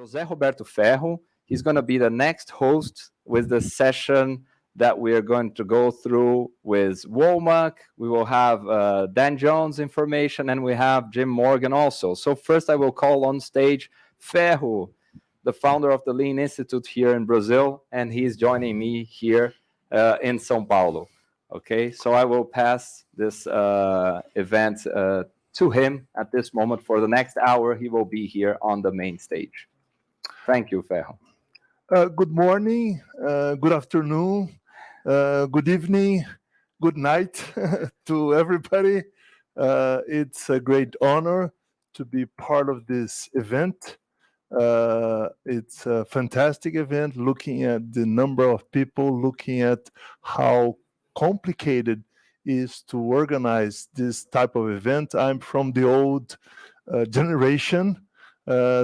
José Roberto Ferro. He's going to be the next host with the session that we are going to go through with Womack. We will have Dan Jones information, and we have Jim Morgan also. So first I will call on stage Ferro, the founder of the Lean Institute here in Brazil, and he's joining me here in São Paulo. Okay, so I will pass this event to him at this moment. For the next hour, he will be here on the main stage. Thank you, Ferro. Good morning, good afternoon, good evening, good night to everybody. It's a great honor to be part of this event. It's a fantastic event, looking at the number of people, looking at how complicated it is to organize this type of event. I'm from the old generation.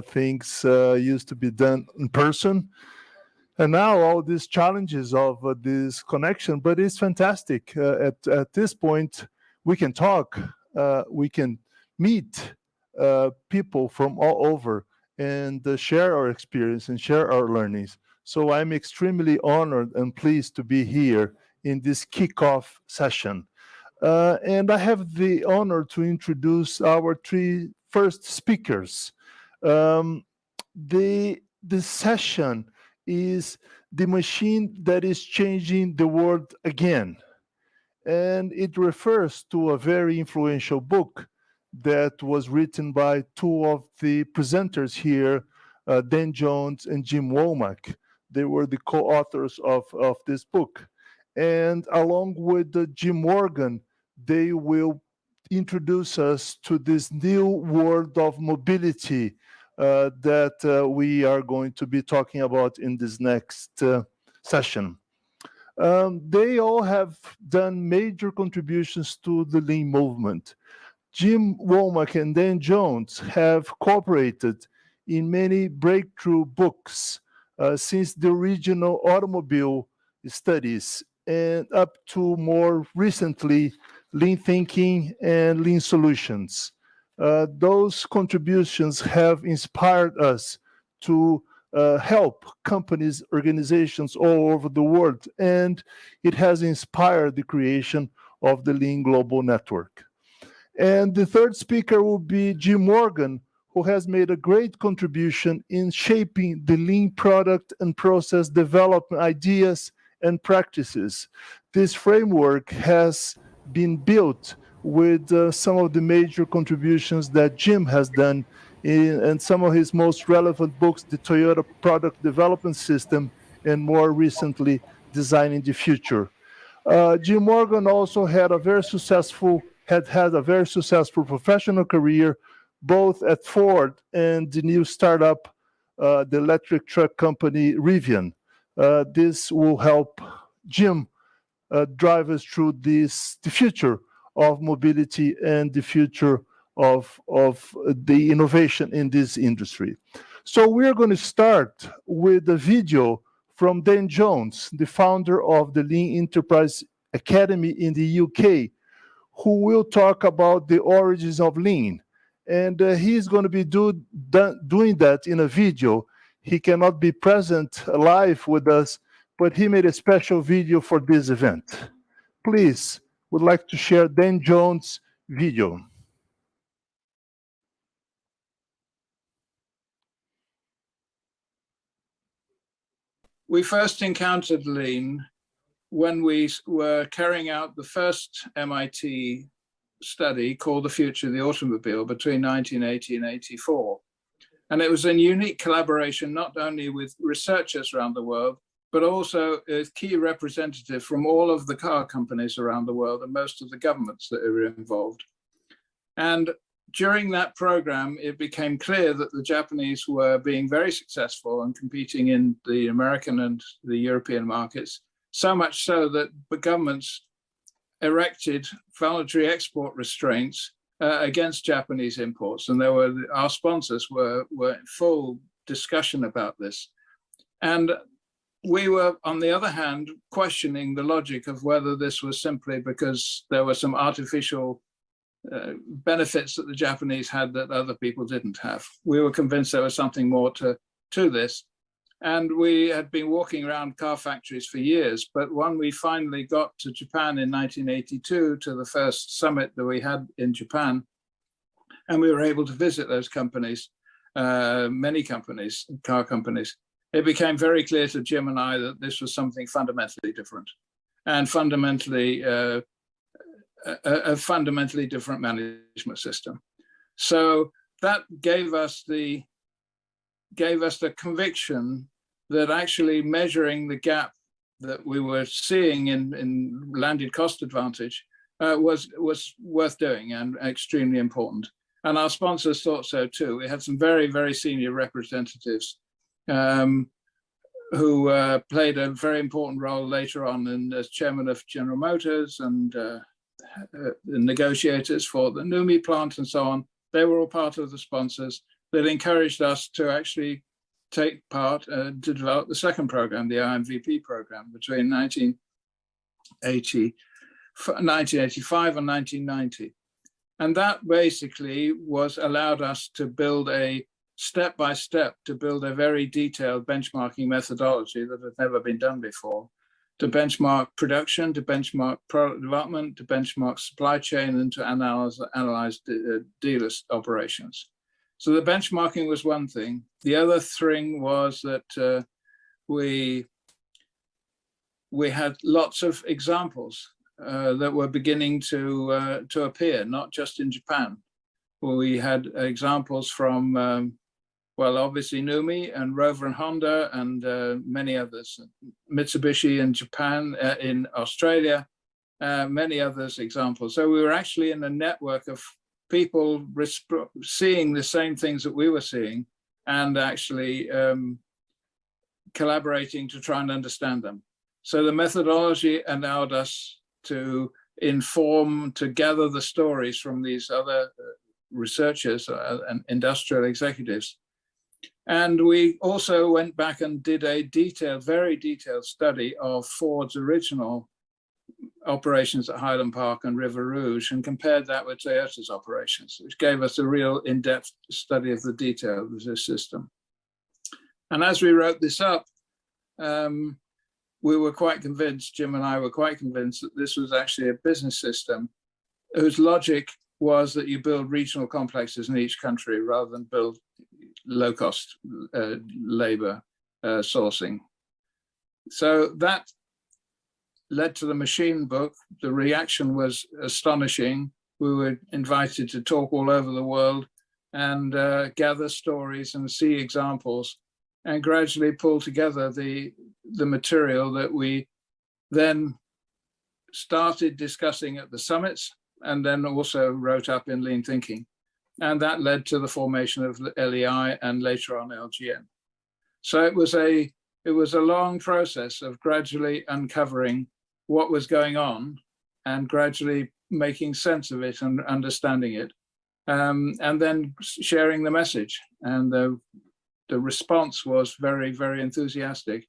Things used to be done in person. And now all these challenges of this connection, but it's fantastic. At this point, we can talk, we can meet people from all over and share our experience and share our learnings. So I'm extremely honored and pleased to be here in this kickoff session. And I have the honor to introduce our three first speakers. The session is the machine that is changing the world again. And it refers to a very influential book that was written by two of the presenters here, Dan Jones and Jim Womack. They were the co-authors of this book. And along with Jim Morgan, they will introduce us to this new world of mobility that we are going to be talking about in this next session. They all have done major contributions to the Lean movement. Jim Womack and Dan Jones have cooperated in many breakthrough books since the original automobile studies and up to more recently Lean Thinking and Lean Solutions. Those contributions have inspired us to help companies, organizations all over the world, and it has inspired the creation of the Lean Global Network. And the third speaker will be Jim Morgan, who has made a great contribution in shaping the Lean product and process development ideas and practices. This framework has been built with some of the major contributions that Jim has done in some of his most relevant books, the Toyota Product Development System, and more recently, Designing the Future. Jim Morgan also had a very successful professional career, both at Ford and the new startup, the electric truck company Rivian. This will help Jim drive us through the future of mobility and the future of the innovation in this industry. So we're going to start with a video from Dan Jones, the founder of the Lean Enterprise Academy in the UK, who will talk about the origins of Lean. And he's going to be doing that in a video. He cannot be present live with us, but he made a special video for this event. Please, would like to share Dan Jones' video. We first encountered Lean when we were carrying out the first MIT study called The Future of the Automobile between 1980 and 84. And it was a unique collaboration, not only with researchers around the world, but also a key representative from all of the car companies around the world and most of the governments that were involved. And during that program, it became clear that the Japanese were being very successful and competing in the American and the European markets, so much so that the governments erected voluntary export restraints against Japanese imports. And our sponsors were in full discussion about this. And we were, on the other hand, questioning the logic of whether this was simply because there were some artificial benefits that the Japanese had that other people didn't have. We were convinced there was something more to to this. And we had been walking around car factories for years, but when we finally got to Japan in 1982, to the first summit that we had in Japan, and we were able to visit those companies, many companies, car companies, it became very clear to Jim and I that this was something fundamentally different, and fundamentally a fundamentally different management system. So that gave us the conviction that actually measuring the gap that we were seeing in landed cost advantage was worth doing and extremely important. And our sponsors thought so too. We had some very, very senior representatives who played a very important role later on as chairman of General Motors and the negotiators for the NUMMI plant and so on. They were all part of the sponsors that encouraged us to actually take part to develop the second program, the IMVP program, between 1985 and 1990. And that basically allowed us to build a step-by-step, to build a very detailed benchmarking methodology that had never been done before, to benchmark production, to benchmark product development, to benchmark supply chain, and to analyze dealer operations. So the benchmarking was one thing. The other thing was that we had lots of examples that were beginning to appear, not just in Japan. We had examples from, well, obviously NUMMI and Rover and Honda and many others, Mitsubishi in Japan, in Australia, many others examples. So we were actually in a network of people seeing the same things that we were seeing and actually collaborating to try and understand them. So the methodology allowed us to inform, to gather the stories from these other researchers and industrial executives. And we also went back and did a detailed, very detailed study of Ford's original operations at Highland Park and River Rouge and compared that with Toyota's operations, which gave us a real in-depth study of the detail of this system. And as we wrote this up, we were quite convinced, Jim and I were quite convinced, that this was actually a business system whose logic was that you build regional complexes in each country rather than build low-cost labor sourcing. So that led to the machine book. The reaction was astonishing. We were invited to talk all over the world and gather stories and see examples and gradually pull together the material that we then started discussing at the summits and then also wrote up in Lean Thinking. And that led to the formation of LEI and later on LGN. So it was a long process of gradually uncovering what was going on and gradually making sense of it and understanding it, and then sharing the message. And the response was very, very enthusiastic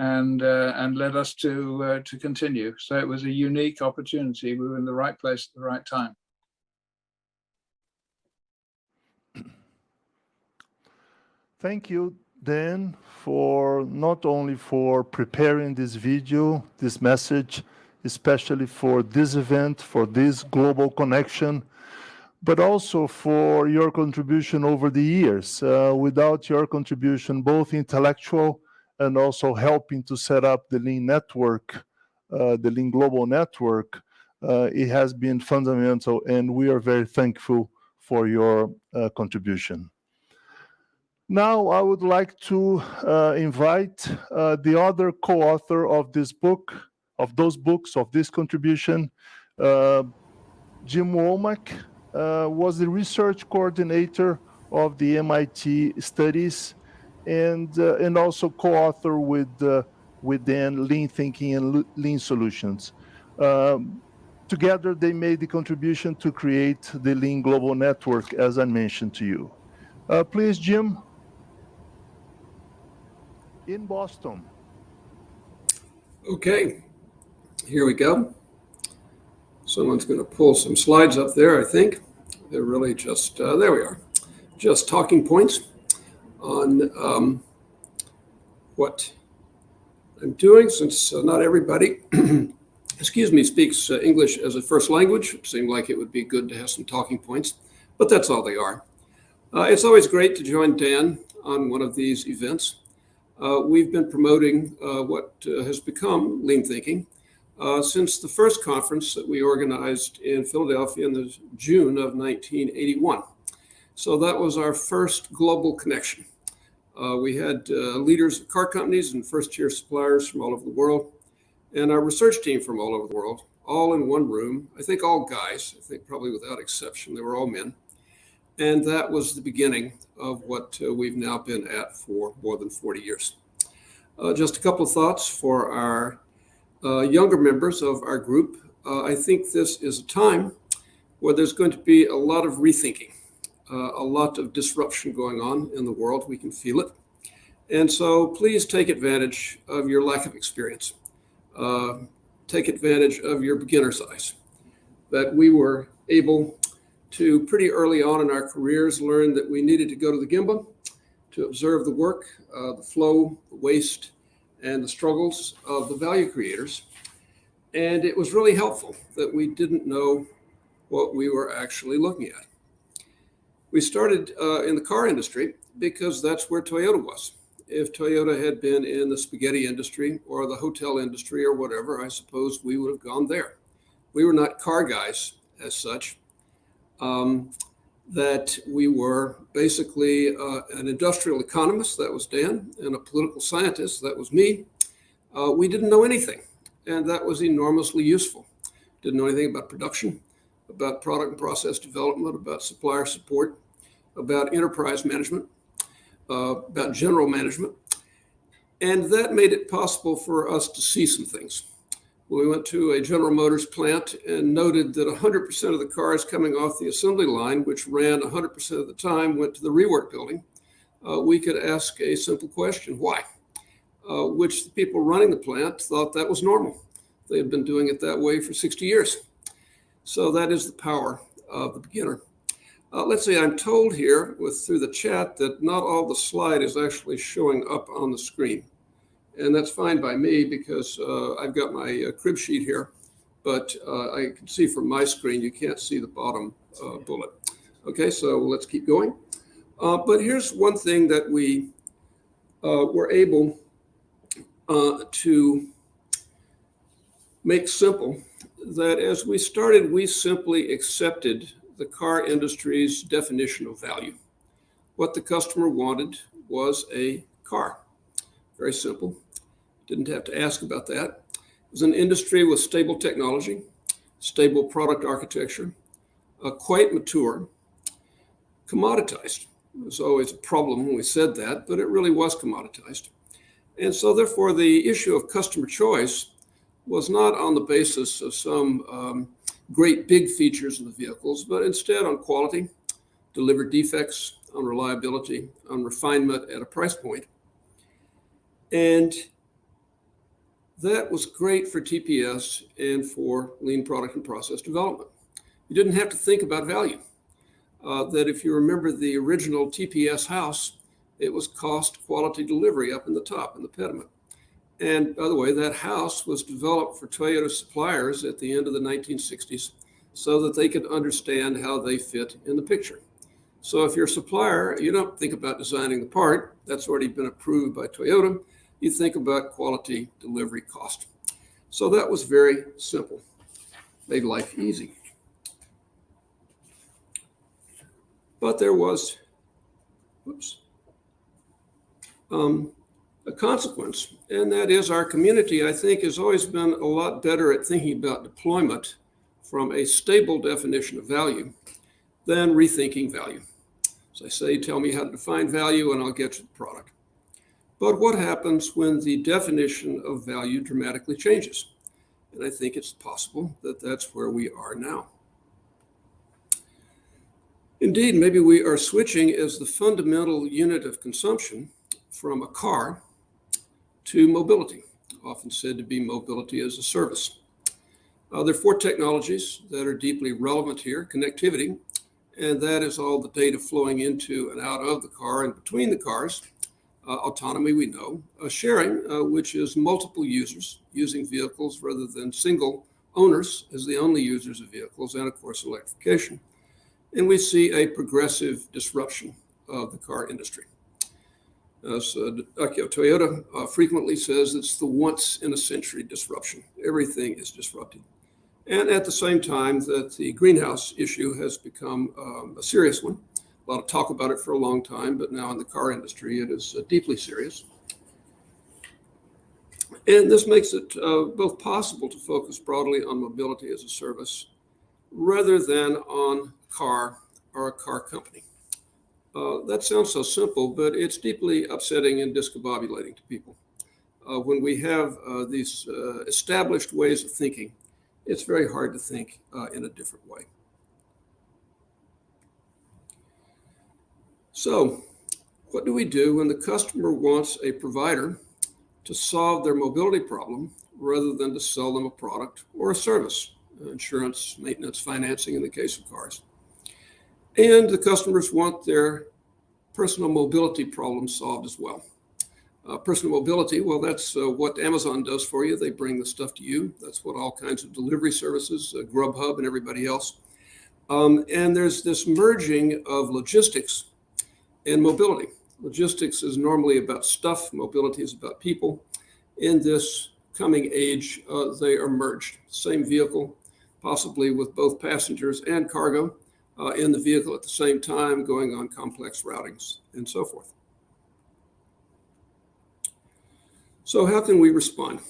and led us to continue. So it was a unique opportunity. We were in the right place at the right time. Thank you, Dan, for not only for preparing this video, this message, especially for this event, for this global connection, but also for your contribution over the years. Without your contribution, both intellectual and also helping to set up the Lean network, the Lean Global Network, it has been fundamental, and we are very thankful for your contribution. Now, I would like to invite the other co-author of this book, of those books, of this contribution. Jim Womack was the research coordinator of the MIT studies and also co-author with Dan Lean Thinking and Lean Solutions. Together, they made the contribution to create the Lean Global Network, as I mentioned to you. Please, Jim. In Boston. Okay, here we go. Someone's going to pull some slides up there, I think. They're really just, there we are. Just talking points on what I'm doing, since not everybody, excuse me, speaks English as a first language. It seemed like it would be good to have some talking points, but that's all they are. It's always great to join Dan on one of these events. We've been promoting what has become lean thinking since the first conference that we organized in Philadelphia in the June of 1981. So that was our first global connection. We had leaders of car companies and first-tier suppliers from all over the world, and our research team from all over the world, all in one room. I think all guys, I think probably without exception, they were all men. And that was the beginning of what we've now been at for more than 40 years. Just a couple of thoughts for our younger members of our group. I think this is a time where there's going to be a lot of rethinking, a lot of disruption going on in the world. We can feel it. And so please take advantage of your lack of experience. Take advantage of your beginner's eyes. That we were able to pretty early on in our careers learn that we needed to go to the Gemba to observe the work, the flow, the waste, and the struggles of the value creators. And it was really helpful that we didn't know what we were actually looking at. We started in the car industry because that's where Toyota was. If Toyota had been in the spaghetti industry or the hotel industry or whatever, I suppose we would have gone there. We were not car guys as such. That we were basically an industrial economist, that was Dan, and a political scientist, that was me. We didn't know anything, and that was enormously useful. Didn't know anything about production, about product and process development, about supplier support, about enterprise management, about general management. And that made it possible for us to see some things. We went to a General Motors plant and noted that 100% of the cars coming off the assembly line, which ran 100% of the time, went to the rework building. We could ask a simple question, why? Which the people running the plant thought that was normal. They had been doing it that way for 60 years. So that is the power of the beginner. Let's see, I'm told here through the chat that not all the slide is actually showing up on the screen. And that's fine by me because I've got my crib sheet here, but I can see from my screen, you can't see the bottom bullet. Okay, so let's keep going. But here's one thing that we were able to make simple, that as we started, we simply accepted the car industry's definition of value. What the customer wanted was a car. Very simple. Didn't have to ask about that. It was an industry with stable technology, stable product architecture, quite mature, commoditized. It was always a problem when we said that, but it really was commoditized. And so therefore the issue of customer choice was not on the basis of some great big features of the vehicles, but instead on quality, delivered defects, on reliability, on refinement at a price point. And that was great for TPS and for lean product and process development. You didn't have to think about value. That if you remember the original TPS house, it was cost, quality, delivery up in the top, in the pediment. And by the way, that house was developed for Toyota suppliers at the end of the 1960s so that they could understand how they fit in the picture. So if you're a supplier, you don't think about designing the part. That's already been approved by Toyota. You think about quality, delivery, cost. So that was very simple. Made life easy. But there was, a consequence, and that is our community, I think, has always been a lot better at thinking about deployment from a stable definition of value than rethinking value. As I say, tell me how to define value and I'll get you the product. But what happens when the definition of value dramatically changes? And I think it's possible that that's where we are now. Indeed, maybe we are switching as the fundamental unit of consumption from a car to mobility, often said to be mobility as a service. There are 4 technologies that are deeply relevant here: connectivity, and that is all the data flowing into and out of the car and between the cars. Autonomy, we know. Sharing, which is multiple users using vehicles rather than single owners as the only users of vehicles, and of course, electrification. And we see a progressive disruption of the car industry. Toyota frequently says it's the once in a century disruption. Everything is disrupted. And at the same time that the greenhouse issue has become a serious one. A lot of talk about it for a long time, but now in the car industry, it is deeply serious. And this makes it both possible to focus broadly on mobility as a service rather than on a car or a car company. That sounds so simple, but it's deeply upsetting and discombobulating to people. When we have these established ways of thinking, it's very hard to think in a different way. So, what do we do when the customer wants a provider to solve their mobility problem rather than to sell them a product or a service? Insurance, maintenance, financing in the case of cars. And the customers want their personal mobility problem solved as well. Personal mobility, well, that's what Amazon does for you. They bring the stuff to you. That's what all kinds of delivery services, Grubhub and everybody else. And there's this merging of logistics and mobility. Logistics is normally about stuff. Mobility is about people. In this coming age, they are merged. Same vehicle, possibly with both passengers and cargo in the vehicle at the same time, going on complex routings and so forth. So how can we respond?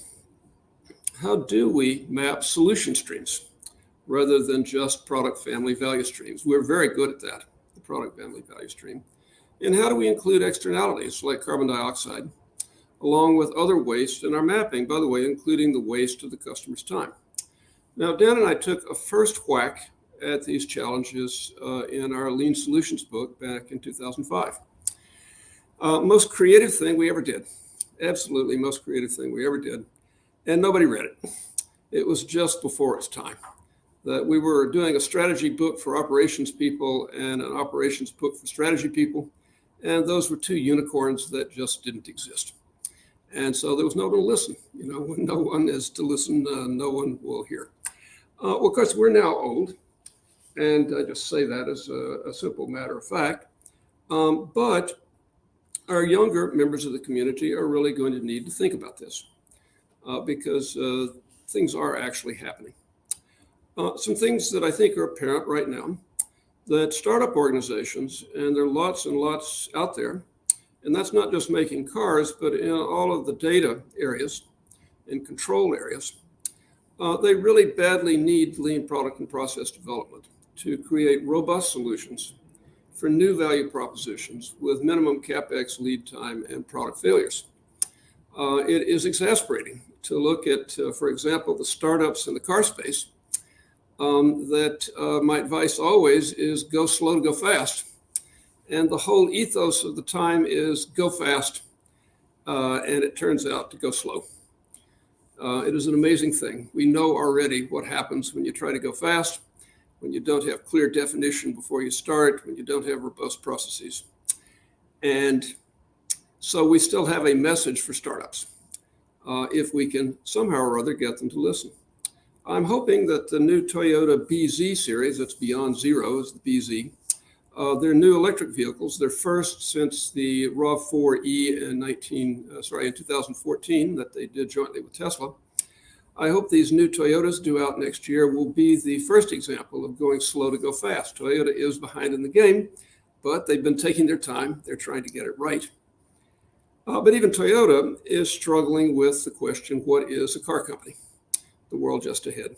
How do we map solution streams rather than just product family value streams? We're very good at that, the product family value stream. And how do we include externalities like carbon dioxide, along with other waste in our mapping, by the way, including the waste of the customer's time? Now, Dan and I took a first whack at these challenges in our Lean Solutions book back in 2005. Most creative thing we ever did. Absolutely most creative thing we ever did. And nobody read it. It was just before its time. That we were doing a strategy book for operations people and an operations book for strategy people. And those were two unicorns that just didn't exist. And so there was no one to listen. You know, when no one is to listen, no one will hear. Well, of course, we're now old. And I just say that as a simple matter of fact. But our younger members of the community are really going to need to think about this because things are actually happening. Some things that I think are apparent right now, that startup organizations, and there are lots and lots out there, and that's not just making cars, but in all of the data areas and control areas, they really badly need lean product and process development to create robust solutions for new value propositions with minimum CapEx, lead time, and product failures. It is exasperating to look at, for example, the startups in the car space that my advice always is go slow to go fast. And the whole ethos of the time is go fast, and it turns out to go slow. It is an amazing thing. We know already what happens when you try to go fast, when you don't have clear definition before you start, when you don't have robust processes. And so we still have a message for startups if we can somehow or other get them to listen. I'm hoping that the new Toyota BZ series, that's Beyond Zero is the BZ, their new electric vehicles, their first since the RAV4E in 2014 that they did jointly with Tesla. I hope these new Toyotas due out next year will be the first example of going slow to go fast. Toyota is behind in the game, but they've been taking their time. They're trying to get it right. But even Toyota is struggling with the question, what is a car company? The world just ahead.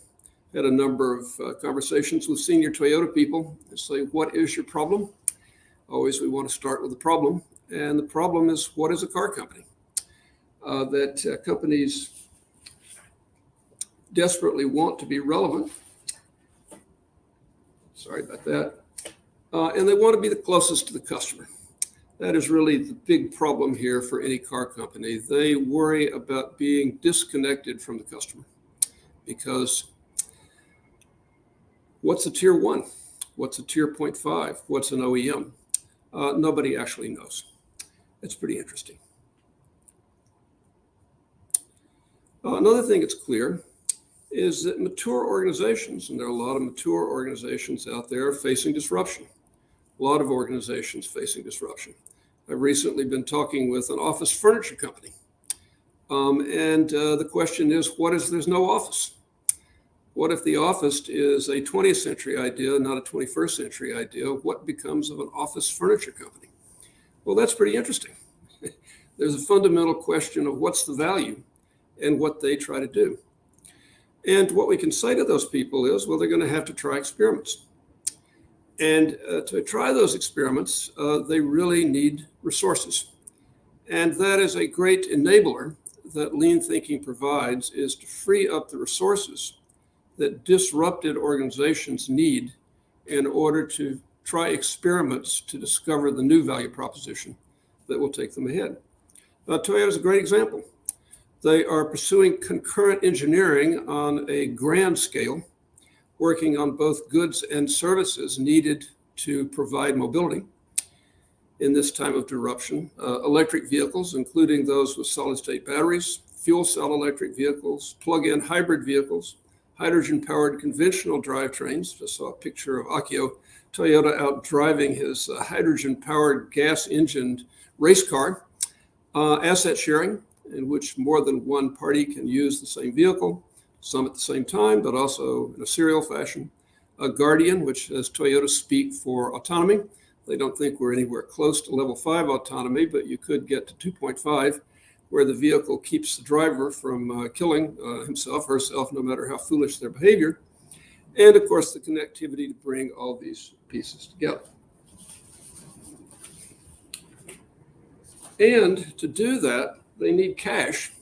Had a number of conversations with senior Toyota people and say, what is your problem? Always we want to start with the problem. And the problem is, what is a car company? That companies desperately want to be relevant. Sorry about that. And they want to be the closest to the customer. That is really the big problem here for any car company. They worry about being disconnected from the customer because what's a tier 1? What's a tier 0.5? What's an OEM? Nobody actually knows. It's pretty interesting. Another thing that's clear is that mature organizations, and there are a lot of mature organizations out there facing disruption, a lot of organizations facing disruption. I've recently been talking with an office furniture company. And the question is, what if there's no office? What if the office is a 20th century idea, not a 21st century idea? What becomes of an office furniture company? Well, that's pretty interesting. There's a fundamental question of what's the value and what they try to do. And what we can say to those people is, well, they're going to have to try experiments. And to try those experiments, they really need resources. And that is a great enabler that lean thinking provides, is to free up the resources that disrupted organizations need in order to try experiments to discover the new value proposition that will take them ahead. Toyota is a great example. They are pursuing concurrent engineering on a grand scale, working on both goods and services needed to provide mobility in this time of disruption. Electric vehicles, including those with solid-state batteries, fuel cell electric vehicles, plug-in hybrid vehicles, hydrogen-powered conventional drivetrains. Just saw a picture of Akio Toyoda out driving his hydrogen-powered gas-engined race car. Asset sharing, in which more than one party can use the same vehicle, some at the same time, but also in a serial fashion. A Guardian, which has Toyota speak for autonomy. They don't think we're anywhere close to level 5 autonomy, but you could get to 2.5, where the vehicle keeps the driver from killing himself or herself, no matter how foolish their behavior. And of course, the connectivity to bring all these pieces together. And to do that, they need cash.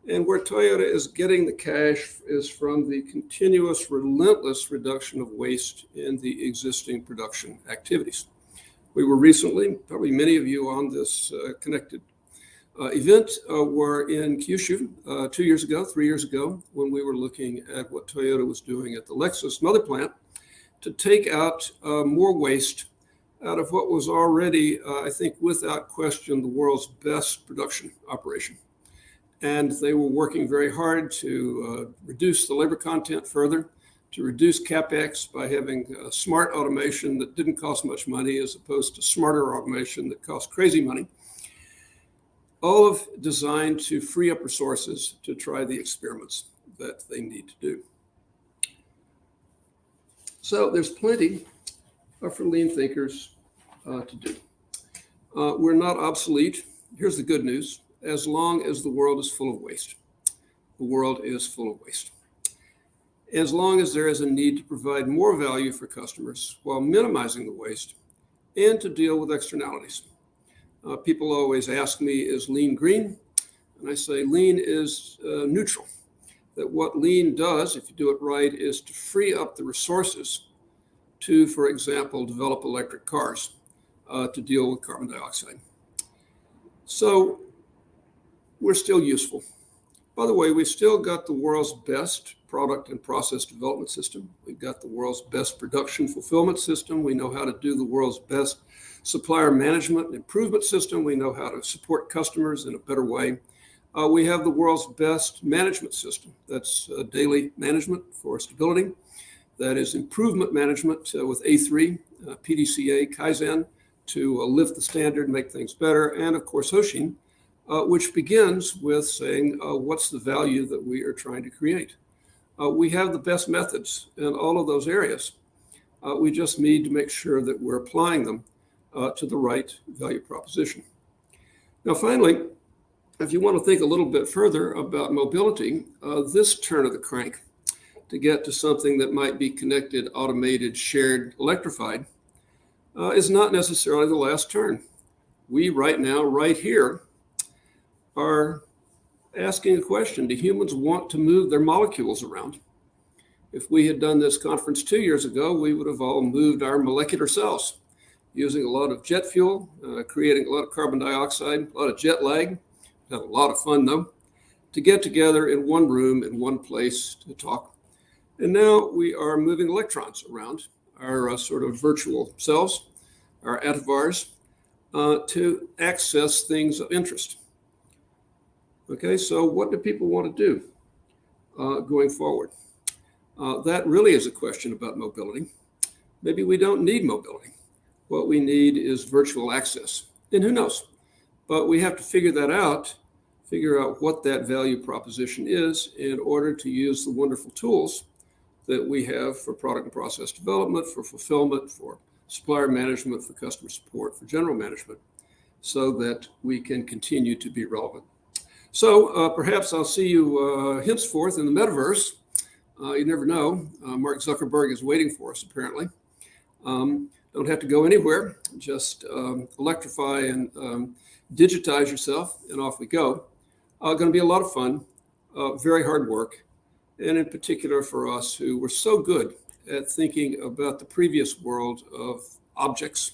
And where Toyota is getting the cash is from the continuous, relentless reduction of waste in the existing production activities. We were recently, probably many of you on this connected event were in Kyushu 2 years ago, 3 years ago, when we were looking at what Toyota was doing at the Lexus mother plant to take out more waste out of what was already, I think, without question, the world's best production operation. And they were working very hard to reduce the labor content further, to reduce CapEx by having smart automation that didn't cost much money as opposed to smarter automation that cost crazy money. All of designed to free up resources to try the experiments that they need to do. So there's plenty for lean thinkers to do. We're not obsolete. Here's the good news. As long as the world is full of waste. The world is full of waste. As long as there is a need to provide more value for customers while minimizing the waste and to deal with externalities. People always ask me, is lean green? And I say lean is neutral. That what lean does, if you do it right, is to free up the resources to, for example, develop electric cars to deal with carbon dioxide. So we're still useful. By the way, we've still got the world's best product and process development system. We've got the world's best production fulfillment system. We know how to do the world's best supplier management and improvement system. We know how to support customers in a better way. We have the world's best management system. That's daily management for stability. That is improvement management with A3, PDCA, Kaizen, to lift the standard, make things better. And of course, Hoshin, which begins with saying, what's the value that we are trying to create? We have the best methods in all of those areas. We just need to make sure that we're applying them to the right value proposition. Now, finally, if you want to think a little bit further about mobility, this turn of the crank to get to something that might be connected, automated, shared, electrified, is not necessarily the last turn. We right now, right here, are asking a question. Do humans want to move their molecules around? If we had done this conference 2 years ago, we would have all moved our molecular cells using a lot of jet fuel, creating a lot of carbon dioxide, a lot of jet lag. Had a lot of fun though, to get together in one room, in one place to talk. And now we are moving electrons around our sort of virtual selves, our avatars, to access things of interest. Okay, so what do people want to do? going forward. That really is a question about mobility. Maybe we don't need mobility. What we need is virtual access. And who knows? But we have to figure out what that value proposition is in order to use the wonderful tools that we have for product and process development, for fulfillment, for supplier management, for customer support, for general management, so that we can continue to be relevant. So perhaps I'll see you henceforth in the metaverse. You never know. Mark Zuckerberg is waiting for us, apparently. Don't have to go anywhere. Just electrify and digitize yourself, and off we go. Going to be a lot of fun, very hard work, and in particular for us who were so good at thinking about the previous world of objects.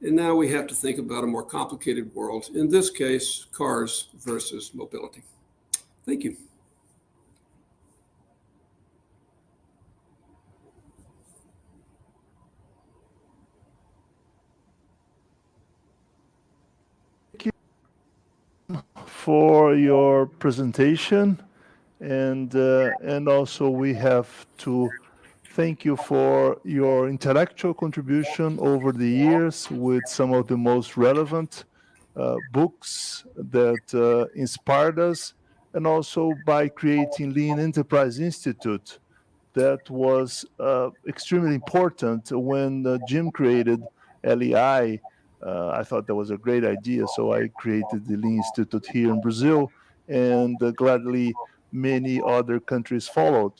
And now we have to think about a more complicated world, in this case, cars versus mobility. Thank you. For your presentation, and also we have to thank you for your intellectual contribution over the years with some of the most relevant books that inspired us, and also by creating Lean Enterprise Institute. That was extremely important when Jim created LEI. I thought that was a great idea, so I created the Lean Institute here in Brazil, and gladly many other countries followed.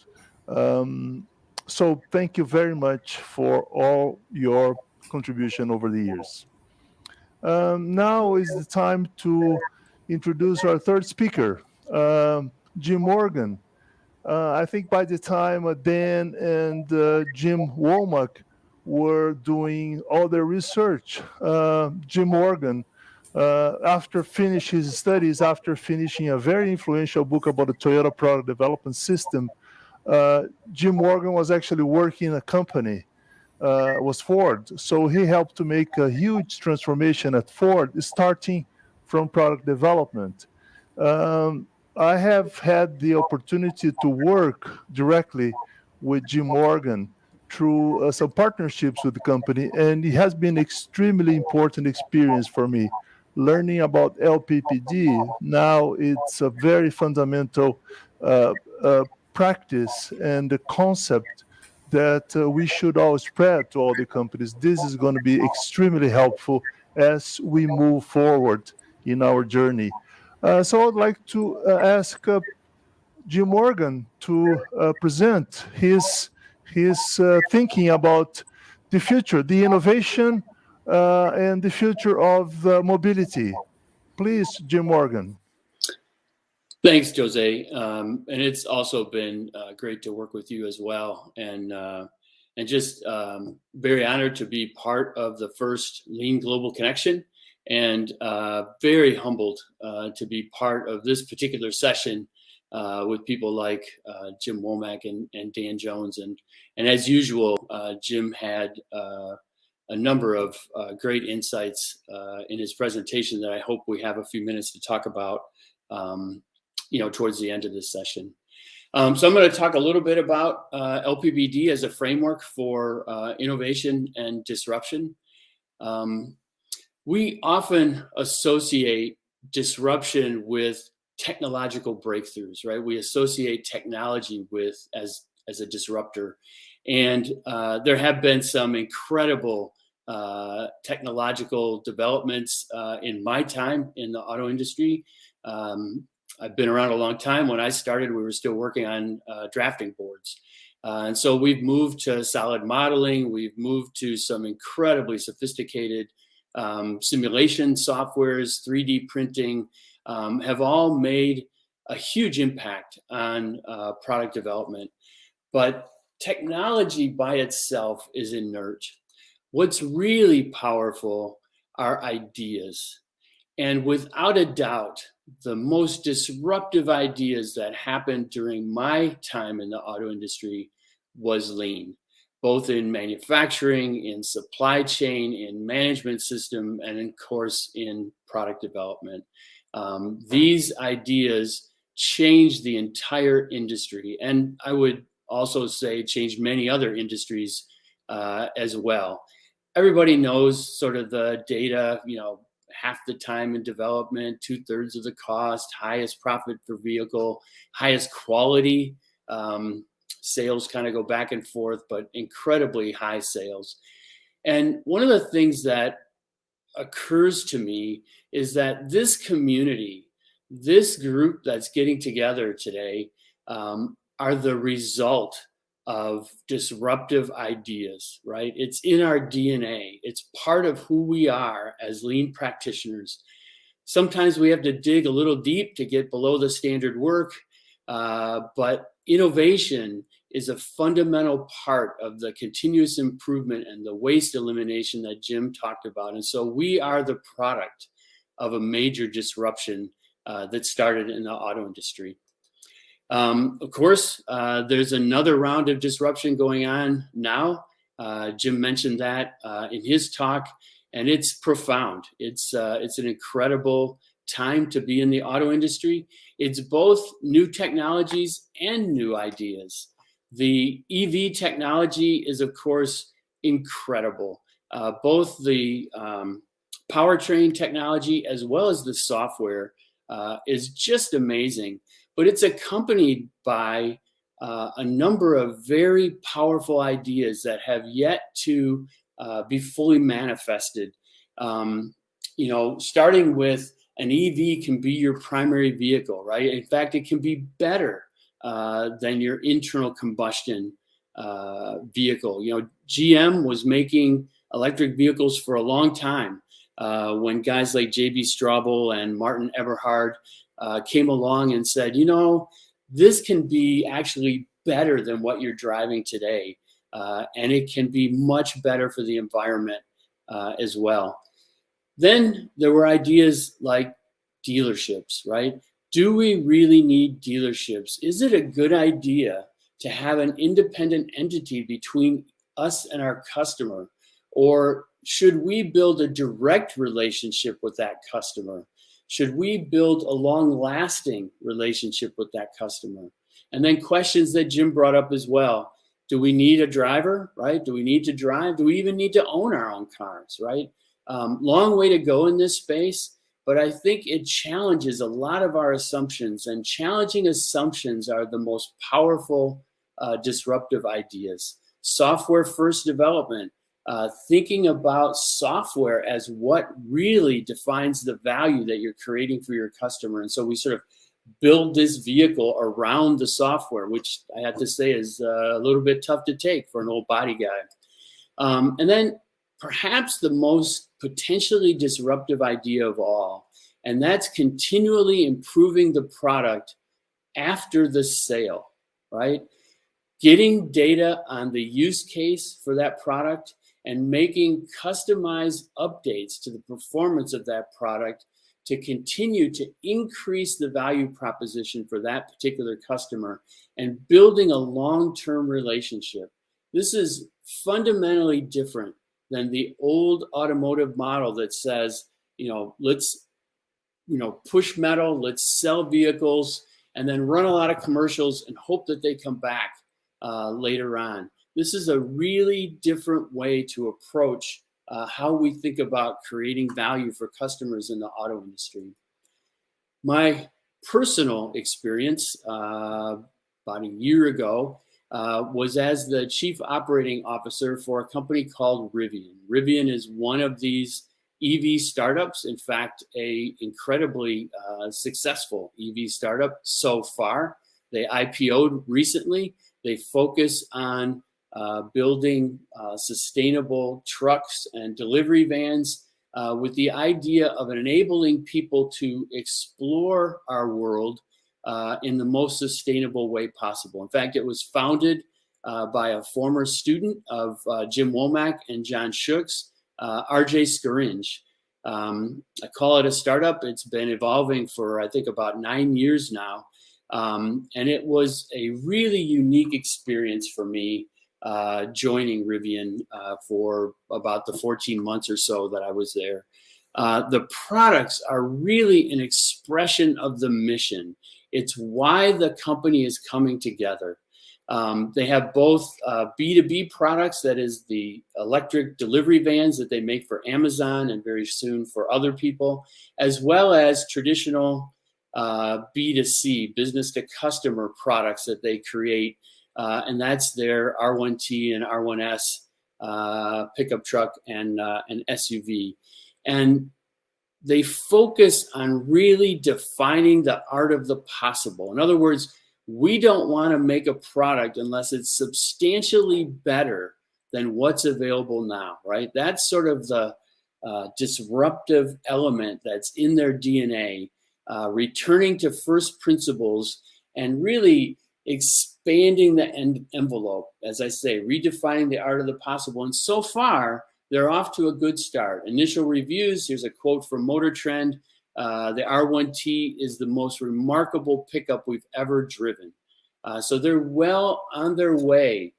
So thank you very much for all your contribution over the years. Now is the time to introduce our third speaker, Jim Morgan. I think by the time Dan and Jim Womack were doing all their research, Jim Morgan, after finishing his studies, after finishing a very influential book about the Toyota product development system, Jim Morgan was actually working in a company, was Ford. So he helped to make a huge transformation at Ford, starting from product development. I have had the opportunity to work directly with Jim Morgan through some partnerships with the company, and it has been extremely important experience for me. Learning about LPPD, now it's a very fundamental practice and the concept that we should all spread to all the companies. This is going to be extremely helpful as we move forward in our journey. So I'd like to ask Jim Morgan to present his thinking about the future, the innovation, and the future of mobility. Please, Jim Morgan. Thanks, Jose. And it's also been great to work with you as well, and just very honored to be part of the first Lean Global Connection, and very humbled to be part of this particular session with people like Jim Womack and Dan Jones. And as usual, Jim had a number of great insights in his presentation that I hope we have a few minutes to talk about, towards the end of this session. So I'm going to talk a little bit about LPBD as a framework for innovation and disruption. We often associate disruption with technological breakthroughs, right? We associate technology with as a disruptor. And there have been some incredible technological developments in my time in the auto industry. I've been around a long time. When I started, we were still working on drafting boards. And so we've moved to solid modeling. We've moved to some incredibly sophisticated simulation softwares, 3D printing, have all made a huge impact on product development. But technology by itself is inert. What's really powerful are ideas. And without a doubt, the most disruptive ideas that happened during my time in the auto industry was Lean, both in manufacturing, in supply chain, in management system, and of course in product development. These ideas changed the entire industry. And I would also say changed many other industries as well. Everybody knows sort of the data, half the time in development, 2/3 of the cost, highest profit per vehicle, highest quality. Sales kind of go back and forth, but incredibly high sales. And one of the things that occurs to me is that this community, this group that's getting together today, are the result of disruptive ideas, right? It's in our DNA. It's part of who we are as lean practitioners. Sometimes we have to dig a little deep to get below the standard work, but innovation is a fundamental part of the continuous improvement and the waste elimination that Jim talked about. And so we are the product of a major disruption that started in the auto industry. Of course, there's another round of disruption going on now. Jim mentioned that in his talk, and it's profound. It's an incredible time to be in the auto industry. It's both new technologies and new ideas. The EV technology is, of course, incredible. Both the powertrain technology as well as the software is just amazing. But it's accompanied by a number of very powerful ideas that have yet to be fully manifested. Starting with an EV can be your primary vehicle, right? In fact, it can be better than your internal combustion vehicle. GM was making electric vehicles for a long time when guys like J.B. Straubel and Martin Eberhard came along and said, this can be actually better than what you're driving today. And it can be much better for the environment as well. Then there were ideas like dealerships, right? Do we really need dealerships? Is it a good idea to have an independent entity between us and our customer? Or should we build a direct relationship with that customer? Should we build a long-lasting relationship with that customer? And then questions that Jim brought up as well. Do we need a driver, right? Do we need to drive? Do we even need to own our own cars, right? Long way to go in this space, but I think it challenges a lot of our assumptions, and challenging assumptions are the most powerful disruptive ideas. Software-first development, thinking about software as what really defines the value that you're creating for your customer. And so we sort of build this vehicle around the software, which I have to say is a little bit tough to take for an old body guy. And then perhaps the most potentially disruptive idea of all, and that's continually improving the product after the sale, right? Getting data on the use case for that product and making customized updates to the performance of that product to continue to increase the value proposition for that particular customer and building a long-term relationship. This is fundamentally different than the old automotive model that says, let's, push metal, let's sell vehicles, and then run a lot of commercials and hope that they come back later on. This is a really different way to approach how we think about creating value for customers in the auto industry. My personal experience about a year ago was as the chief operating officer for a company called Rivian. Rivian is one of these EV startups. In fact, a incredibly successful EV startup so far. They IPO'd recently. They focus on building sustainable trucks and delivery vans with the idea of enabling people to explore our world in the most sustainable way possible. In fact, it was founded by a former student of Jim Womack and John Shook's, RJ Scaringe. I call it a startup. It's been evolving for, I think, about 9 years now. And it was a really unique experience for me joining Rivian for about the 14 months or so that I was there. The products are really an expression of the mission. It's why the company is coming together. They have both B2B products, that is the electric delivery vans that they make for Amazon and very soon for other people, as well as traditional B2C, business to customer products that they create. And that's their R1T and R1S pickup truck and an SUV. And they focus on really defining the art of the possible. In other words, we don't want to make a product unless it's substantially better than what's available now, right? That's sort of the disruptive element that's in their DNA, returning to first principles and really expanding the envelope, as I say, redefining the art of the possible. And so far, they're off to a good start. Initial reviews, here's a quote from Motor Trend. The R1T is the most remarkable pickup we've ever driven. So they're well on their way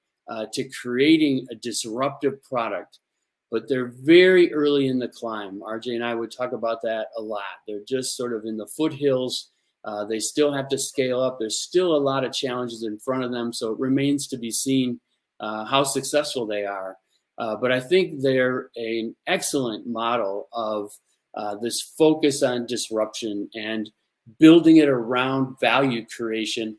to creating a disruptive product, but they're very early in the climb. RJ and I would talk about that a lot. They're just sort of in the foothills. They still have to scale up. There's still a lot of challenges in front of them, so it remains to be seen how successful they are. But I think they're an excellent model of this focus on disruption and building it around value creation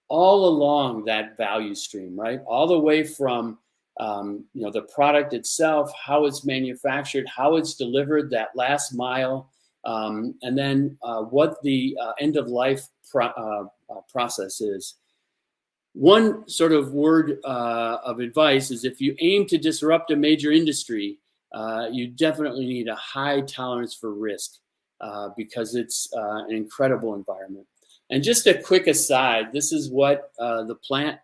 all along that value stream, right? All the way from the product itself, how it's manufactured, how it's delivered, that last mile, and then what the end of life process is. One sort of word of advice is, if you aim to disrupt a major industry, you definitely need a high tolerance for risk because it's an incredible environment. And just a quick aside, this is what the plant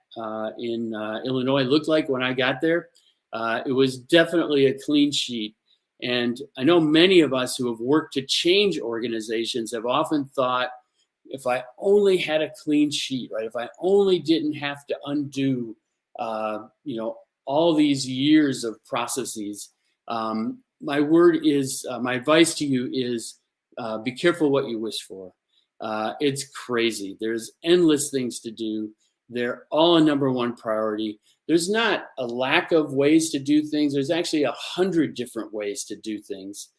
in Illinois looked like when I got there. It was definitely a clean sheet. And I know many of us who have worked to change organizations have often thought, if I only had a clean sheet, right? If I only didn't have to undo, all these years of processes. My advice to you is be careful what you wish for. It's crazy. There's endless things to do. They're all a number one priority. There's not a lack of ways to do things. There's actually 100 different ways to do things.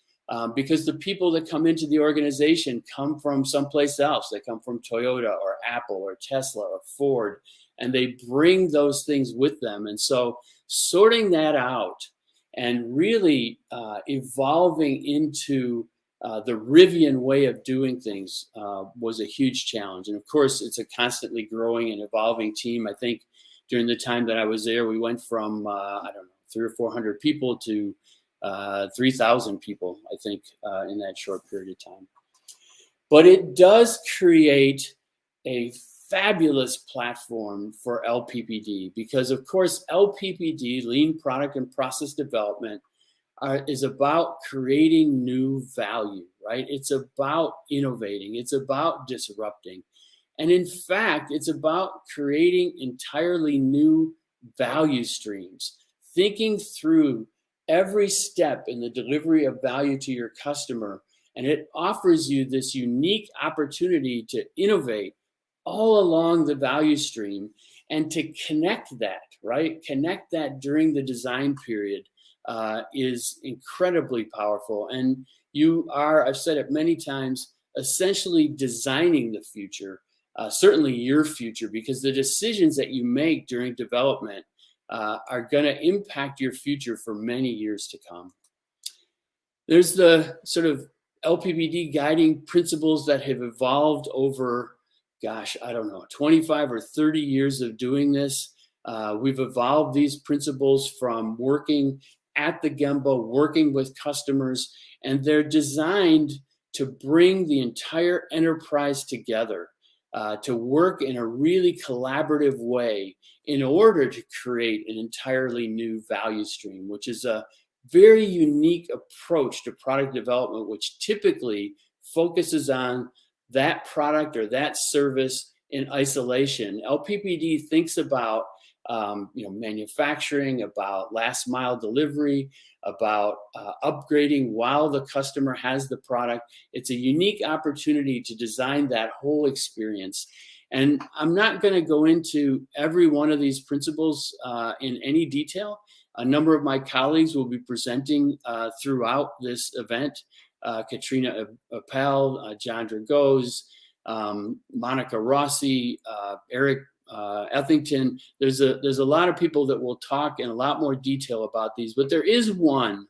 Because the people that come into the organization come from someplace else. They come from Toyota or Apple or Tesla or Ford, and they bring those things with them. And so sorting that out and really evolving into the Rivian way of doing things was a huge challenge. And of course, it's a constantly growing and evolving team. I think during the time that I was there, we went from, 300 or 400 people to 3,000 people, I think, in that short period of time. But it does create a fabulous platform for LPPD because, of course, LPPD, Lean Product and Process Development, is about creating new value, right? It's about innovating. It's about disrupting. And in fact, it's about creating entirely new value streams, thinking through every step in the delivery of value to your customer. And it offers you this unique opportunity to innovate all along the value stream and to connect that, right? Connect that during the design period is incredibly powerful. And you are, I've said it many times, essentially designing the future, certainly your future, because the decisions that you make during development are going to impact your future for many years to come. There's the sort of LPPD guiding principles that have evolved over, 25 or 30 years of doing this. We've evolved these principles from working at the Gemba, working with customers, and they're designed to bring the entire enterprise together, to work in a really collaborative way in order to create an entirely new value stream, which is a very unique approach to product development, which typically focuses on that product or that service in isolation. LPPD thinks about manufacturing, about last mile delivery, about upgrading while the customer has the product. It's a unique opportunity to design that whole experience. And I'm not going to go into every one of these principles in any detail. A number of my colleagues will be presenting throughout this event. Katrina Appel, John Dragos, Monica Rossi, Eric Ethington. There's a lot of people that will talk in a lot more detail about these, but there is one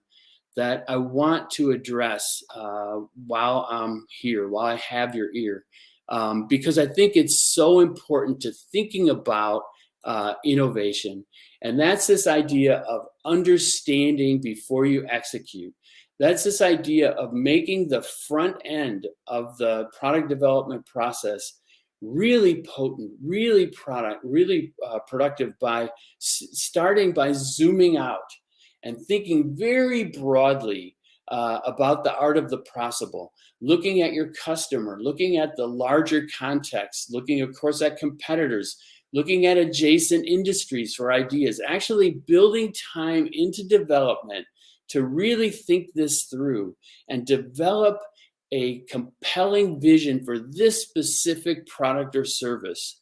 that I want to address while I'm here, while I have your ear, because I think it's so important to thinking about innovation. And that's this idea of understanding before you execute. That's this idea of making the front end of the product development process really potent, really productive by starting by zooming out and thinking very broadly about the art of the possible, looking at your customer, looking at the larger context, looking, of course, at competitors, looking at adjacent industries for ideas, actually building time into development to really think this through and develop a compelling vision for this specific product or service.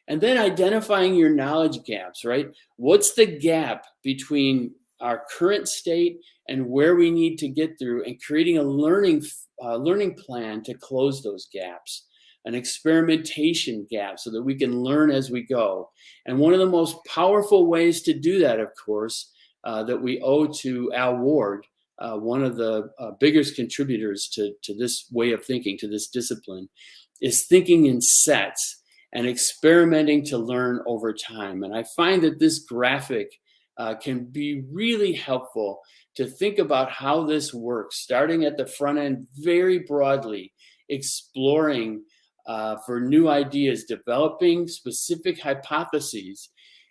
And then identifying your knowledge gaps, right? What's the gap between our current state and where we need to get through, and creating a learning plan to close those gaps, an experimentation gap so that we can learn as we go. And one of the most powerful ways to do that, of course, that we owe to Al Ward, one of the biggest contributors to this way of thinking, to this discipline, is thinking in sets and experimenting to learn over time. And I find that this graphic can be really helpful to think about how this works, starting at the front end very broadly, exploring for new ideas, developing specific hypotheses,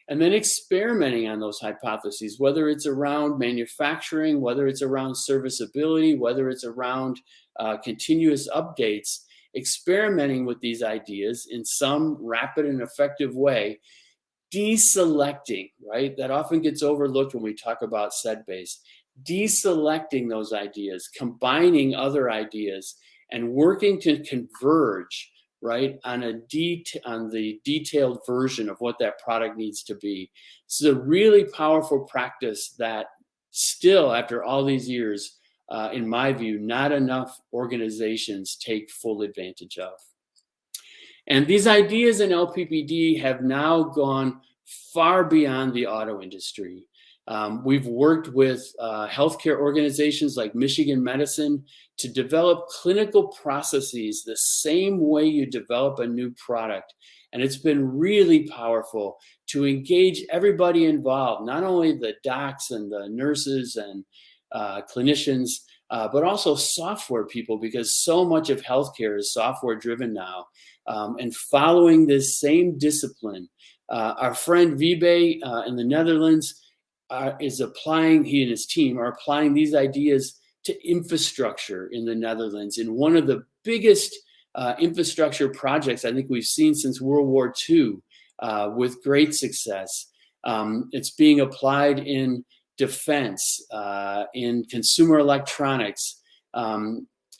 and then experimenting on those hypotheses, whether it's around manufacturing, whether it's around serviceability, whether it's around continuous updates, experimenting with these ideas in some rapid and effective way, deselecting, right? That often gets overlooked when we talk about set-based. Deselecting those ideas, combining other ideas, and working to converge, right, on the detailed version of what that product needs to be. It's a really powerful practice that still, after all these years, in my view, not enough organizations take full advantage of. And these ideas in LPPD have now gone far beyond the auto industry. We've worked with healthcare organizations like Michigan Medicine to develop clinical processes the same way you develop a new product. And it's been really powerful to engage everybody involved, not only the docs and the nurses and clinicians, but also software people, because so much of healthcare is software driven now. And following this same discipline, our friend Vibe in the Netherlands is applying, he and his team are applying these ideas to infrastructure in the Netherlands in one of the biggest infrastructure projects I think we've seen since World War II, with great success. It's being applied in defense, in consumer electronics.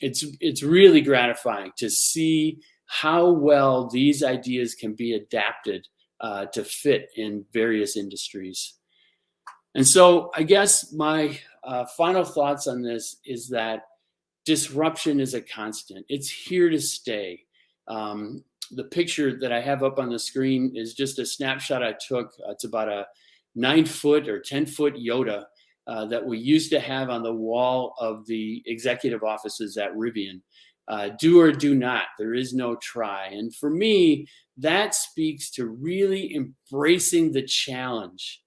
It's really gratifying to see how well these ideas can be adapted to fit in various industries. And so I guess my final thoughts on this is that disruption is a constant. It's here to stay. The picture that I have up on the screen is just a snapshot I took. It's about a 9-foot or 10-foot Yoda that we used to have on the wall of the executive offices at Rivian. Do or do not. There is no try. And for me, that speaks to really embracing the challenge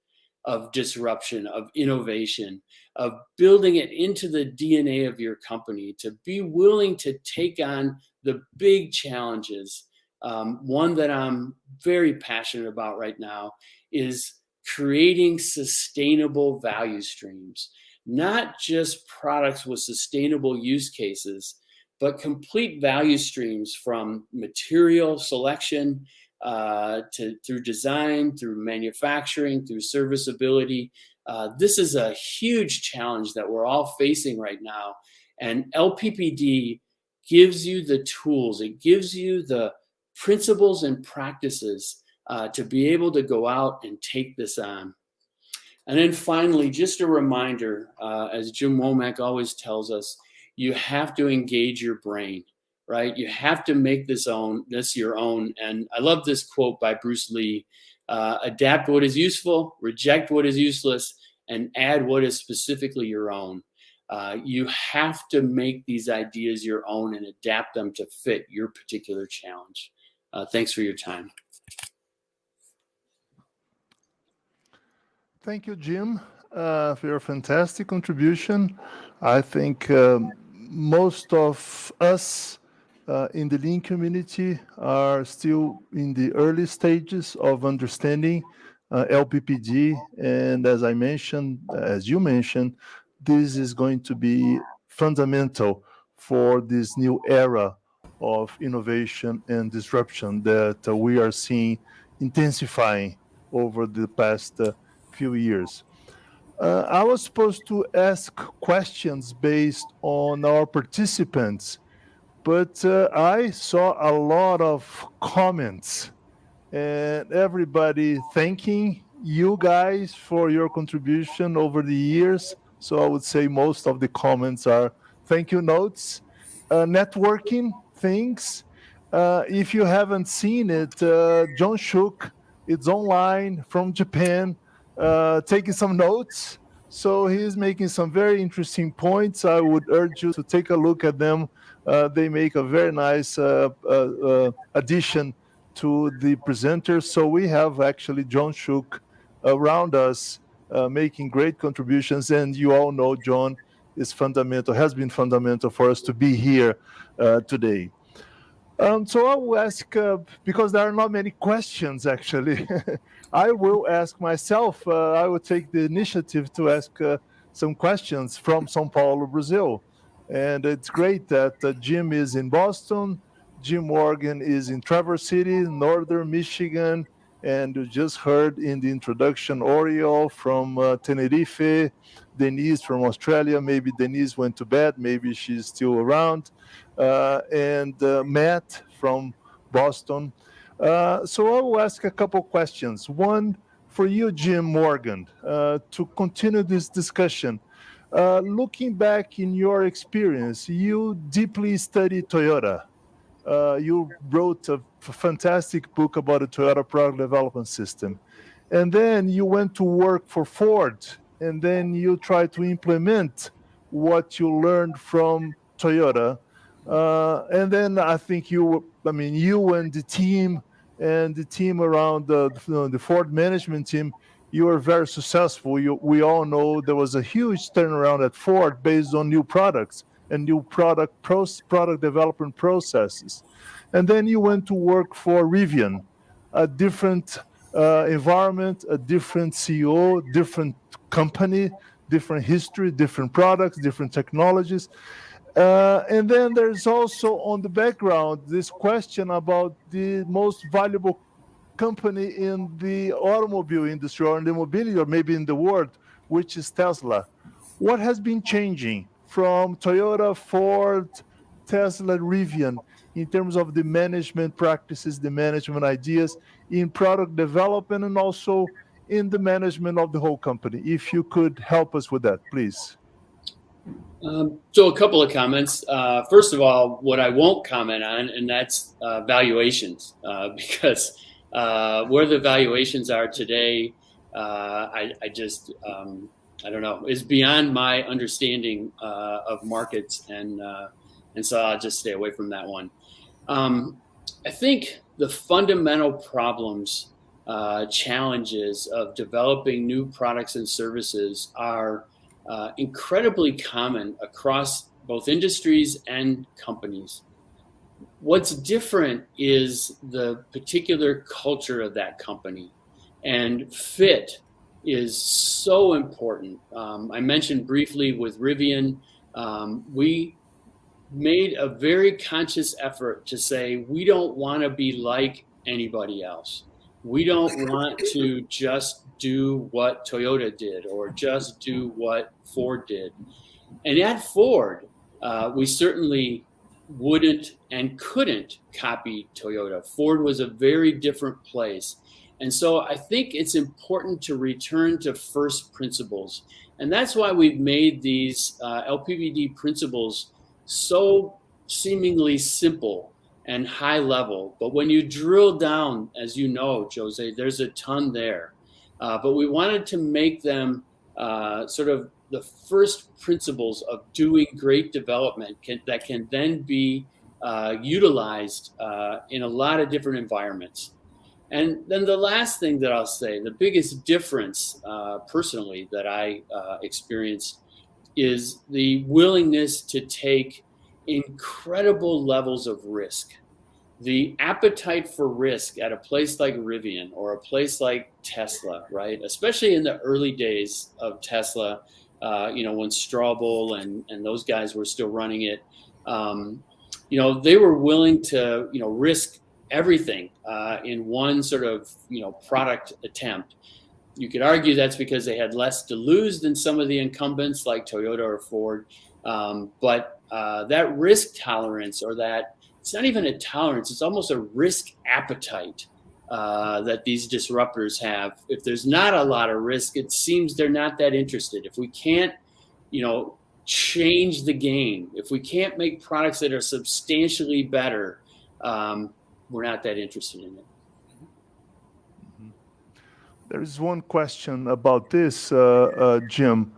of disruption, of innovation, of building it into the DNA of your company, to be willing to take on the big challenges. One that I'm very passionate about right now is creating sustainable value streams, not just products with sustainable use cases, but complete value streams from material selection, through design, through manufacturing, through serviceability. This is a huge challenge that we're all facing right now. And LPPD gives you the tools, it gives you the principles and practices to be able to go out and take this on. And then finally, just a reminder, as Jim Womack always tells us, you have to engage your brain, right? You have to make this your own. And I love this quote by Bruce Lee: adapt what is useful, reject what is useless, and add what is specifically your own. You have to make these ideas your own and adapt them to fit your particular challenge. Thanks for your time. Thank you, Jim, for your fantastic contribution. I think most of us in the Lean community are still in the early stages of understanding LPPD. And as I mentioned, as you mentioned, this is going to be fundamental for this new era of innovation and disruption that we are seeing intensifying over the past few years. I was supposed to ask questions based on our participants, but I saw a lot of comments and everybody thanking you guys for your contribution over the years. So I would say most of the comments are thank you notes, networking things. If you haven't seen it, John Shook, it's online from Japan, taking some notes. So he's making some very interesting points. I would urge you to take a look at them. They make a very nice addition to the presenters. So we have actually John Shook around us making great contributions. And you all know John is fundamental, has been fundamental for us to be here today. So I will ask, because there are not many questions actually, I will ask myself, I will take the initiative to ask some questions from São Paulo, Brazil. And it's great that Jim is in Boston, Jim Morgan is in Traverse City, Northern Michigan, and you just heard in the introduction Oriol from Tenerife, Denise from Australia. Maybe Denise went to bed, maybe she's still around, and Matt from Boston. So I will ask a couple questions. One for you, Jim Morgan, to continue this discussion. Looking back in your experience, you deeply studied Toyota. You wrote a fantastic book about the Toyota product development system. And then you went to work for Ford, and then you tried to implement what you learned from Toyota. And then I think you and the team around the Ford management team, you were very successful. We all know there was a huge turnaround at Ford based on new products and new product development processes. And then you went to work for Rivian, a different environment, a different CEO, different company, different history, different products, different technologies. And then there's also on the background this question about the most valuable company in the automobile industry or in the mobility or maybe in the world, which is Tesla. What has been changing from Toyota, Ford, Tesla, Rivian in terms of the management practices, the management ideas in product development and also in the management of the whole company? If you could help us with that, please. So a couple of comments. First of all, what I won't comment on, and that's valuations, because where the valuations are today, I don't know, is beyond my understanding of markets, and so I'll just stay away from that one. I think the fundamental problems, challenges of developing new products and services are incredibly common across both industries and companies. What's different is the particular culture of that company, and fit is so important. I mentioned briefly with Rivian, we made a very conscious effort to say we don't want to be like anybody else. We don't want to just do what Toyota did or just do what Ford did. And at Ford, we certainly wouldn't and couldn't copy Toyota. Ford was a very different place. And so I think it's important to return to first principles. And that's why we've made these LPBD principles so seemingly simple and high level. But when you drill down, as you know, Jose, there's a ton there. But we wanted to make them sort of the first principles of doing great development that can then be utilized in a lot of different environments. And then the last thing that I'll say, the biggest difference personally that I experienced is the willingness to take incredible levels of risk. The appetite for risk at a place like Rivian or a place like Tesla, right? Especially in the early days of Tesla, when Straubel and those guys were still running it, they were willing to, risk everything in one sort of, product attempt. You could argue that's because they had less to lose than some of the incumbents like Toyota or Ford. But that risk tolerance, or that, it's not even a tolerance, it's almost a risk appetite that these disruptors have. If there's not a lot of risk, it seems they're not that interested. If we can't, change the game, if we can't make products that are substantially better, we're not that interested in it. There is one question about this, Jim,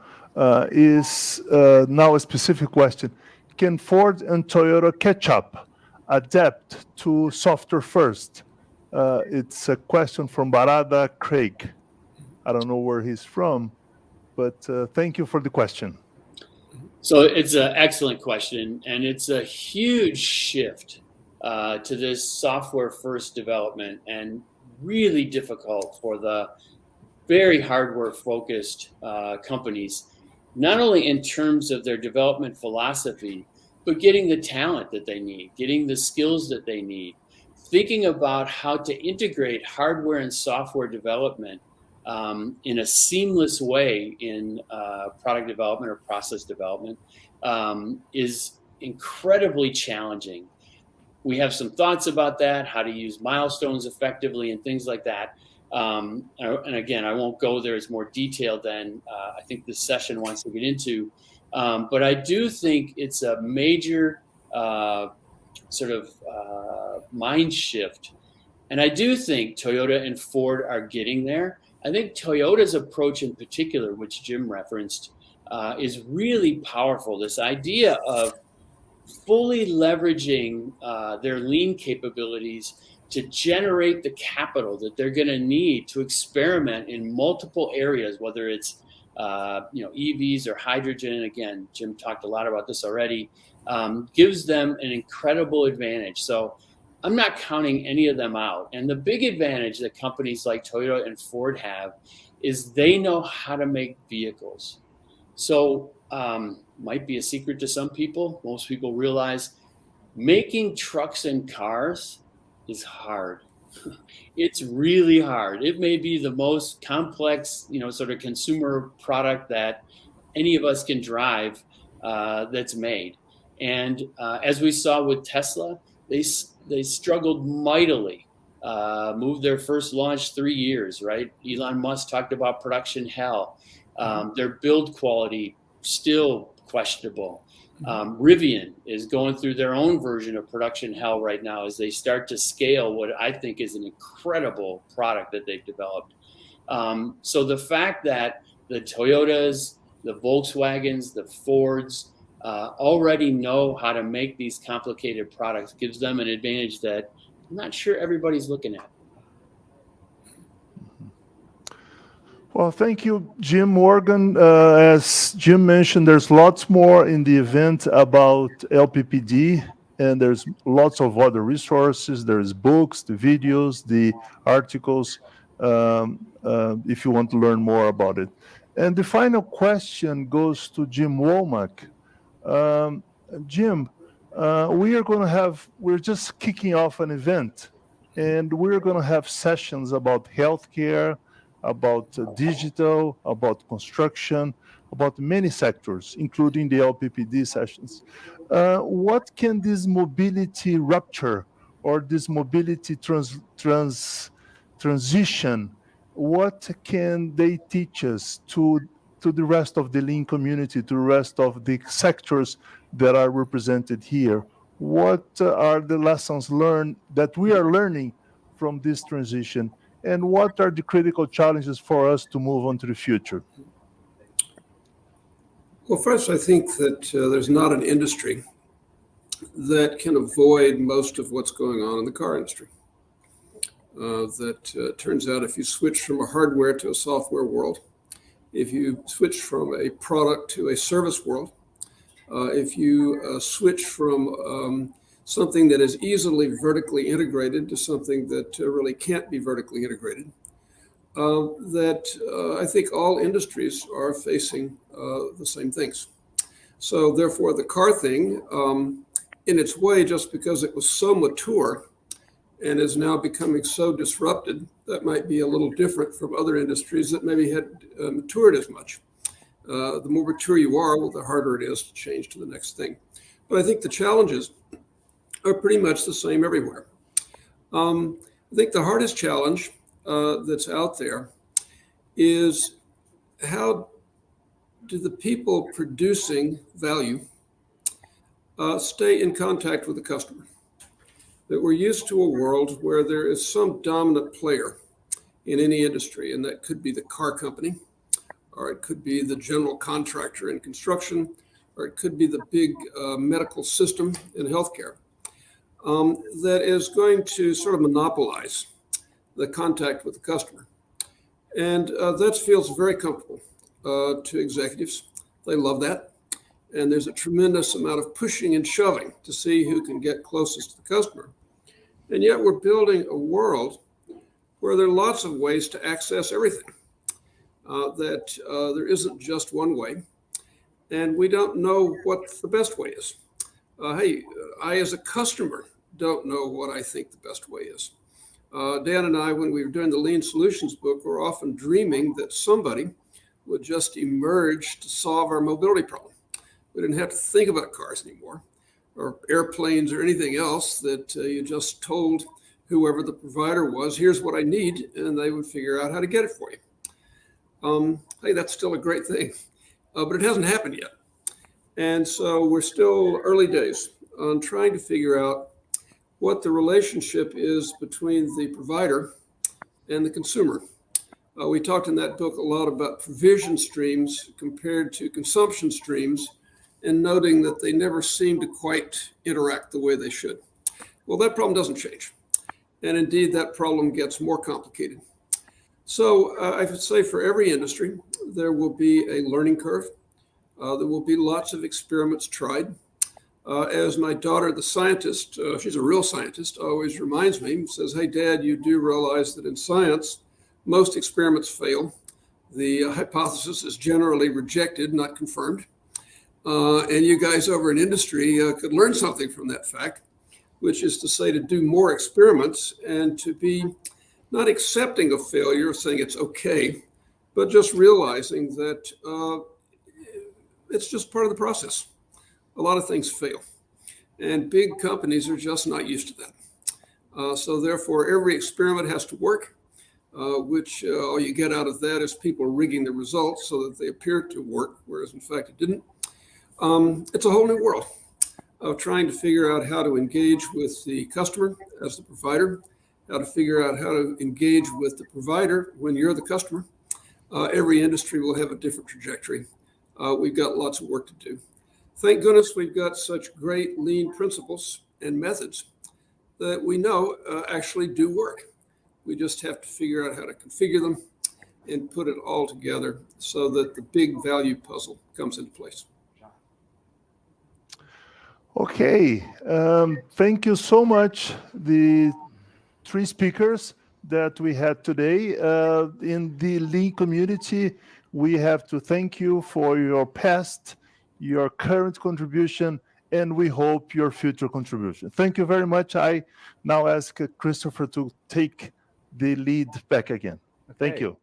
is now a specific question. Can Ford and Toyota catch up, adapt to software first? It's a question from Barada Craig. I don't know where he's from, but thank you for the question. So it's an excellent question, and it's a huge shift to this software first development, and really difficult for the very hardware focused companies, not only in terms of their development philosophy, but getting the talent that they need, getting the skills that they need, thinking about how to integrate hardware and software development in a seamless way in product development or process development is incredibly challenging. We have some thoughts about that, how to use milestones effectively and things like that. And again, I won't go there as more detailed than I think this session wants to get into. But I do think it's a major sort of mind shift. And I do think Toyota and Ford are getting there. I think Toyota's approach in particular, which Jim referenced, is really powerful. This idea of fully leveraging their lean capabilities to generate the capital that they're going to need to experiment in multiple areas, whether it's EVs or hydrogen. Again, Jim talked a lot about this already. Gives them an incredible advantage. So I'm not counting any of them out. And the big advantage that companies like Toyota and Ford have is they know how to make vehicles. So might be a secret to some people. Most people realize making trucks and cars is hard. It's really hard. It may be the most complex, sort of consumer product that any of us can drive that's made. And as we saw with Tesla, they struggled mightily. Moved their first launch 3 years, right? Elon Musk talked about production hell. Their build quality still questionable. Rivian is going through their own version of production hell right now as they start to scale what I think is an incredible product that they've developed. So the fact that the Toyotas, the Volkswagens, the Fords already know how to make these complicated products gives them an advantage that I'm not sure everybody's looking at. Well, thank you, Jim Morgan. As Jim mentioned, there's lots more in the event about LPPD, and there's lots of other resources. There's books, the videos, the articles, if you want to learn more about it. And the final question goes to Jim Womack. Jim, we're just kicking off an event, And we're going to have sessions about healthcare, about digital, about construction, about many sectors, including the LPPD sessions. What can this mobility rupture or this mobility transition, what can they teach us to the rest of the lean community, to the rest of the sectors that are represented here? What are the lessons learned that we are learning from this transition? And what are the critical challenges for us to move on to the future? Well, first, I think that there's not an industry that can avoid most of what's going on in the car industry. Turns out if you switch from a hardware to a software world, if you switch from a product to a service world, if you switch from something that is easily vertically integrated to something that really can't be vertically integrated, I think all industries are facing the same things. So therefore, the car thing, in its way, just because it was so mature and is now becoming so disrupted, that might be a little different from other industries that maybe had matured as much. The more mature you are, well, the harder it is to change to the next thing. But I think the challenges are pretty much the same everywhere. I think the hardest challenge that's out there is how do the people producing value stay in contact with the customer? That we're used to a world where there is some dominant player in any industry, and that could be the car company, or it could be the general contractor in construction, or it could be the big medical system in healthcare, that is going to sort of monopolize the contact with the customer. And that feels very comfortable to executives. They love that. And there's a tremendous amount of pushing and shoving to see who can get closest to the customer. And yet we're building a world where there are lots of ways to access everything, there isn't just one way. And we don't know what the best way is. I, as a customer, don't know what I think the best way is. Dan and I, when we were doing the Lean Solutions book, were often dreaming that somebody would just emerge to solve our mobility problem. We didn't have to think about cars anymore, or airplanes or anything else, that you just told whoever the provider was, here's what I need, and they would figure out how to get it for you. Hey, that's still a great thing, but it hasn't happened yet. And so we're still early days on trying to figure out what the relationship is between the provider and the consumer. We talked in that book a lot about provision streams compared to consumption streams, and noting that they never seem to quite interact the way they should. Well, that problem doesn't change. And indeed, that problem gets more complicated. So I would say for every industry, there will be a learning curve. There will be lots of experiments tried. As my daughter, the scientist, she's a real scientist, always reminds me, says, hey, Dad, you do realize that in science, most experiments fail. The hypothesis is generally rejected, not confirmed. And you guys over in industry could learn something from that fact, which is to say to do more experiments and to be not accepting of failure, saying it's okay, but just realizing that it's just part of the process. A lot of things fail, and big companies are just not used to that. So therefore, every experiment has to work, which all you get out of that is people rigging the results so that they appear to work, whereas in fact it didn't. It's a whole new world of trying to figure out how to engage with the customer as the provider, how to figure out how to engage with the provider when you're the customer. Every industry will have a different trajectory. We've got lots of work to do. Thank goodness we've got such great lean principles and methods that we know actually do work. We just have to figure out how to configure them and put it all together so that the big value puzzle comes into place. Okay, thank you so much, the three speakers that we had today. In the Lean community, we have to thank you for your past, your current contribution, and we hope your future contribution. Thank you very much. I now ask Christopher to take the lead back again. Thank Okay. you.